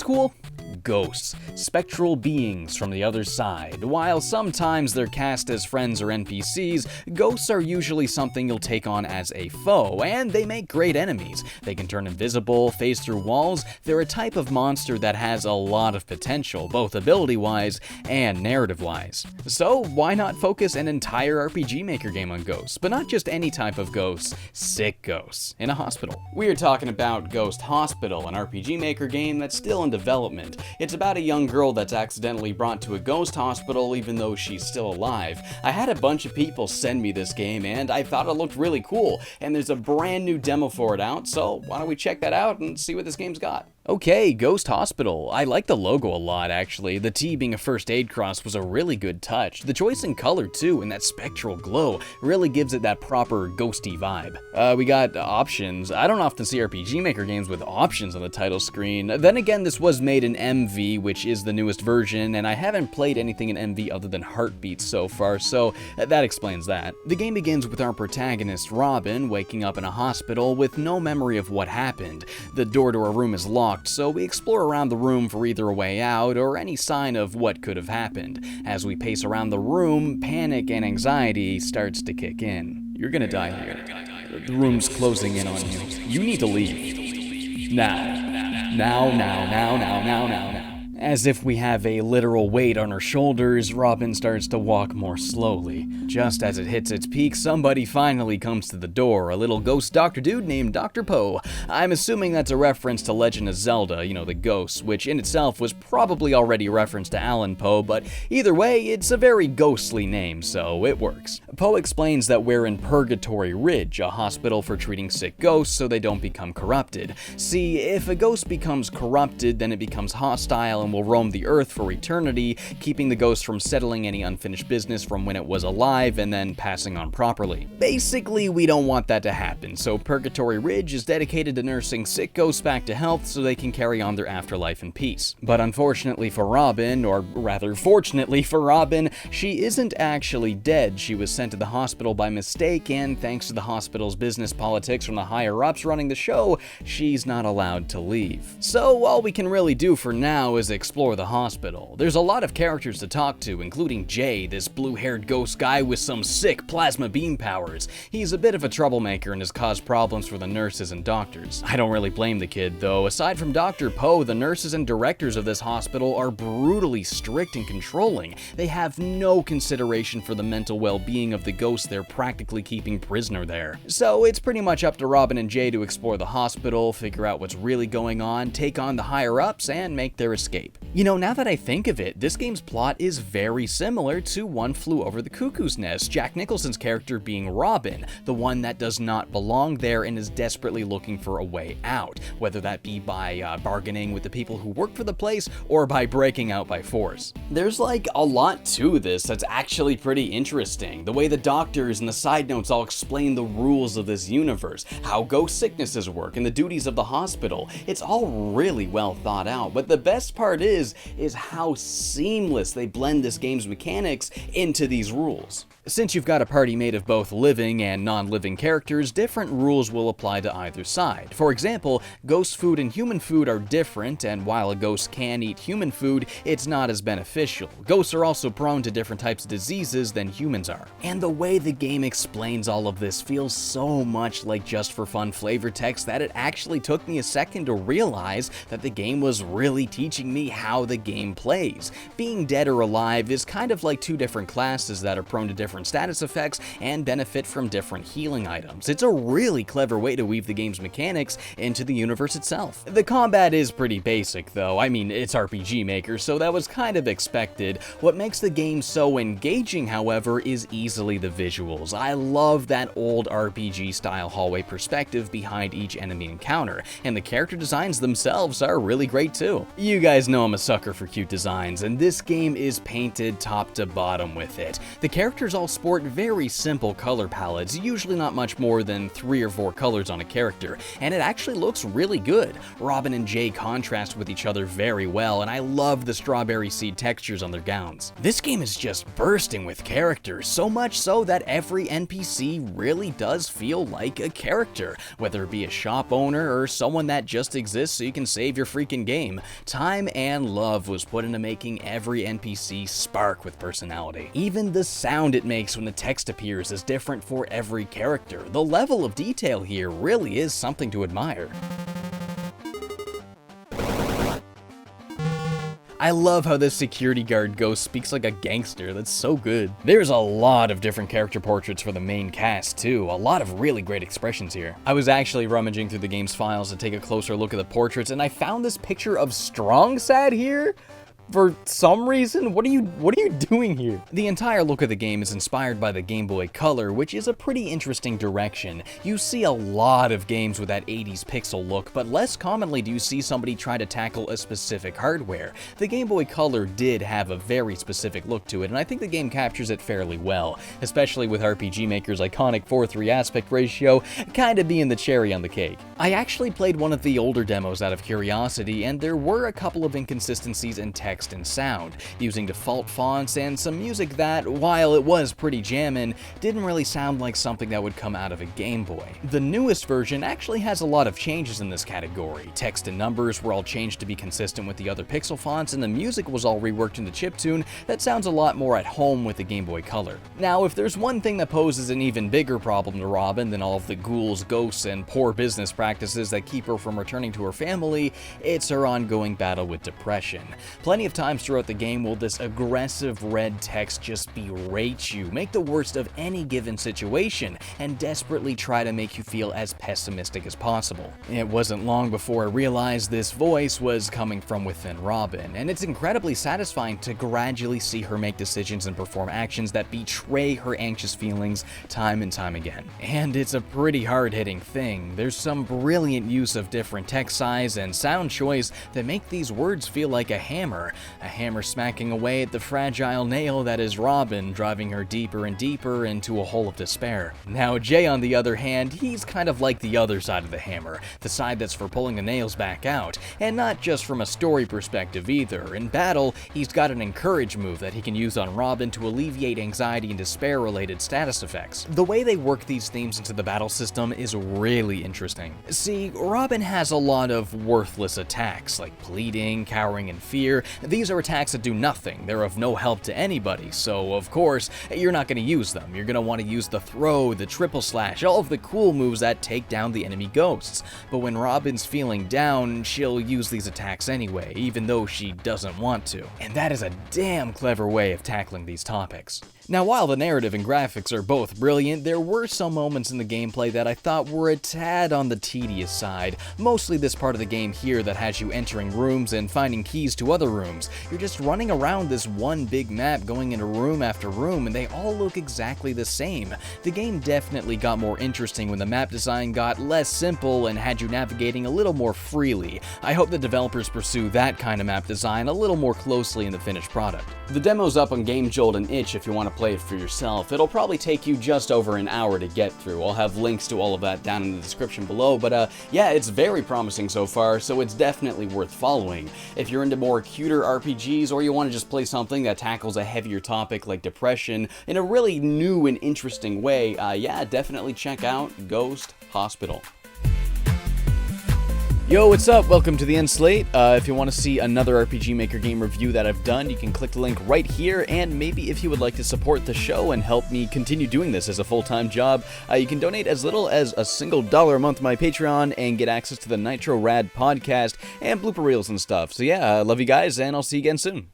cool? Ghosts, spectral beings from the other side. While sometimes they're cast as friends or NPCs, ghosts are usually something you'll take on as a foe, and they make great enemies. They can turn invisible, phase through walls. They're a type of monster that has a lot of potential, both ability-wise and narrative-wise. So why not focus an entire RPG Maker game on ghosts, but not just any type of ghosts, sick ghosts, in a hospital. We are talking about Ghost Hospital, an RPG Maker game that's still in development. It's about a young girl that's accidentally brought to a ghost hospital even though she's still alive. I had a bunch of people send me this game and I thought it looked really cool, and there's a brand new demo for it out, so why don't we check that out and see what this game's got. Okay, Ghost Hospital. I like the logo a lot, actually. The T being a first aid cross was a really good touch. The choice in color, too, and that spectral glow really gives it that proper ghosty vibe. We got options. I don't often see RPG Maker games with options on the title screen. Then again, this was made in MV, which is the newest version, and I haven't played anything in MV other than Heartbeat so far, so that explains that. The game begins with our protagonist, Robin, waking up in a hospital with no memory of what happened. The door to her room is locked, so we explore around the room for either a way out or any sign of what could have happened. As we pace around the room, panic and anxiety starts to kick in. You're gonna die here. The room's closing in on you. You need to leave. Now. As if we have a literal weight on our shoulders, Robin starts to walk more slowly. Just as it hits its peak, somebody finally comes to the door, a little ghost doctor dude named Dr. Poe. I'm assuming that's a reference to Legend of Zelda, you know, the ghosts, which in itself was probably already a reference to Alan Poe, but either way, it's a very ghostly name, so it works. Poe explains that we're in Purgatory Ridge, a hospital for treating sick ghosts so they don't become corrupted. See, if a ghost becomes corrupted, then it becomes hostile and will roam the earth for eternity, keeping the ghost from settling any unfinished business from when it was alive and then passing on properly. Basically, we don't want that to happen, so Purgatory Ridge is dedicated to nursing sick ghosts back to health so they can carry on their afterlife in peace. But unfortunately for Robin, or rather fortunately for Robin, she isn't actually dead. She was sent to the hospital by mistake, and thanks to the hospital's business politics from the higher-ups running the show, she's not allowed to leave. So all we can really do for now is explore the hospital. There's a lot of characters to talk to, including Jay, this blue-haired ghost guy with some sick plasma beam powers. He's a bit of a troublemaker and has caused problems for the nurses and doctors. I don't really blame the kid, though. Aside from Dr. Poe, the nurses and directors of this hospital are brutally strict and controlling. They have no consideration for the mental well-being of the ghosts they're practically keeping prisoner there. So it's pretty much up to Robin and Jay to explore the hospital, figure out what's really going on, take on the higher-ups, and make their escape. You know, now that I think of it, this game's plot is very similar to One Flew Over the Cuckoo's Nest, Jack Nicholson's character being Robin, the one that does not belong there and is desperately looking for a way out, whether that be by bargaining with the people who work for the place or by breaking out by force. There's like a lot to this that's actually pretty interesting. The way the doctors and the side notes all explain the rules of this universe, how ghost sicknesses work, and the duties of the hospital. It's all really well thought out, but the best part is how seamless they blend this game's mechanics into these rules. Since you've got a party made of both living and non-living characters, different rules will apply to either side. For example, ghost food and human food are different, and while a ghost can eat human food, it's not as beneficial. Ghosts are also prone to different types of diseases than humans are. And the way the game explains all of this feels so much like just for fun flavor text that it actually took me a second to realize that the game was really teaching me how the game plays. Being dead or alive is kind of like two different classes that are prone to different status effects and benefit from different healing items. It's a really clever way to weave the game's mechanics into the universe itself. The combat is pretty basic though. I mean, it's RPG Maker, so that was kind of expected. What makes the game so engaging, however, is easily the visuals. I love that old RPG style hallway perspective behind each enemy encounter, and the character designs themselves are really great too. You guys know I'm a sucker for cute designs, and this game is painted top to bottom with it. The characters all all sport very simple color palettes, usually not much more than 3 or 4 colors on a character, and it actually looks really good. Robin and Jay contrast with each other very well, and I love the strawberry seed textures on their gowns. This game is just bursting with characters, so much so that every NPC really does feel like a character, whether it be a shop owner or someone that just exists so you can save your freaking game. Time and love was put into making every NPC spark with personality. Even the sound it makes when the text appears is different for every character. The level of detail here really is something to admire. I love how this security guard ghost speaks like a gangster. That's so good. There's a lot of different character portraits for the main cast too. A lot of really great expressions here. I was actually rummaging through the game's files to take a closer look at the portraits, and I found this picture of Strong Sad here. For some reason, what are you doing here? The entire look of the game is inspired by the Game Boy Color, which is a pretty interesting direction. You see a lot of games with that 80s pixel look, but less commonly do you see somebody try to tackle a specific hardware. The Game Boy Color did have a very specific look to it, and I think the game captures it fairly well, especially with RPG Maker's iconic 4:3 aspect ratio kinda being the cherry on the cake. I actually played one of the older demos out of curiosity, and there were a couple of inconsistencies in text and sound, using default fonts and some music that, while it was pretty jammin', didn't really sound like something that would come out of a Game Boy. The newest version actually has a lot of changes in this category. Text and numbers were all changed to be consistent with the other pixel fonts, and the music was all reworked into chiptune that sounds a lot more at home with the Game Boy Color. Now, if there's one thing that poses an even bigger problem to Robin than all of the ghouls, ghosts, and poor business practices that keep her from returning to her family, it's her ongoing battle with depression. Plenty of times throughout the game will this aggressive red text just berate you, make the worst of any given situation, and desperately try to make you feel as pessimistic as possible. It wasn't long before I realized this voice was coming from within Robin, and it's incredibly satisfying to gradually see her make decisions and perform actions that betray her anxious feelings time and time again. And it's a pretty hard-hitting thing. There's some brilliant use of different text size and sound choice that make these words feel like a hammer smacking away at the fragile nail that is Robin, driving her deeper and deeper into a hole of despair. Now, Jay, on the other hand, he's kind of like the other side of the hammer, the side that's for pulling the nails back out, and not just from a story perspective either. In battle, he's got an encourage move that he can use on Robin to alleviate anxiety and despair-related status effects. The way they work these themes into the battle system is really interesting. See, Robin has a lot of worthless attacks, like pleading, cowering in fear. These are attacks that do nothing. They're of no help to anybody, so of course, you're not going to use them. You're going to want to use the throw, the triple slash, all of the cool moves that take down the enemy ghosts. But when Robin's feeling down, she'll use these attacks anyway, even though she doesn't want to. And that is a damn clever way of tackling these topics. Now, while the narrative and graphics are both brilliant, there were some moments in the gameplay that I thought were a tad on the tedious side. Mostly this part of the game here that has you entering rooms and finding keys to other rooms. You're just running around this one big map going into room after room, and they all look exactly the same. The game definitely got more interesting when the map design got less simple and had you navigating a little more freely. I hope the developers pursue that kind of map design a little more closely in the finished product. The demo's up on Game Jolt and Itch if you want to play it for yourself. It'll probably take you just over an hour to get through. I'll have links to all of that down in the description below, but yeah, it's very promising so far, so it's definitely worth following. If you're into more cuter RPGs, or you want to just play something that tackles a heavier topic like depression in a really new and interesting way, yeah, definitely check out Ghost Hospital. Yo, what's up? Welcome to the End Slate. If you want to see another RPG Maker game review that I've done, you can click the link right here, and maybe if you would like to support the show and help me continue doing this as a full-time job, you can donate as little as a single $1 a month to my Patreon and get access to the Nitro Rad podcast and blooper reels and stuff. So yeah, I love you guys, and I'll see you again soon.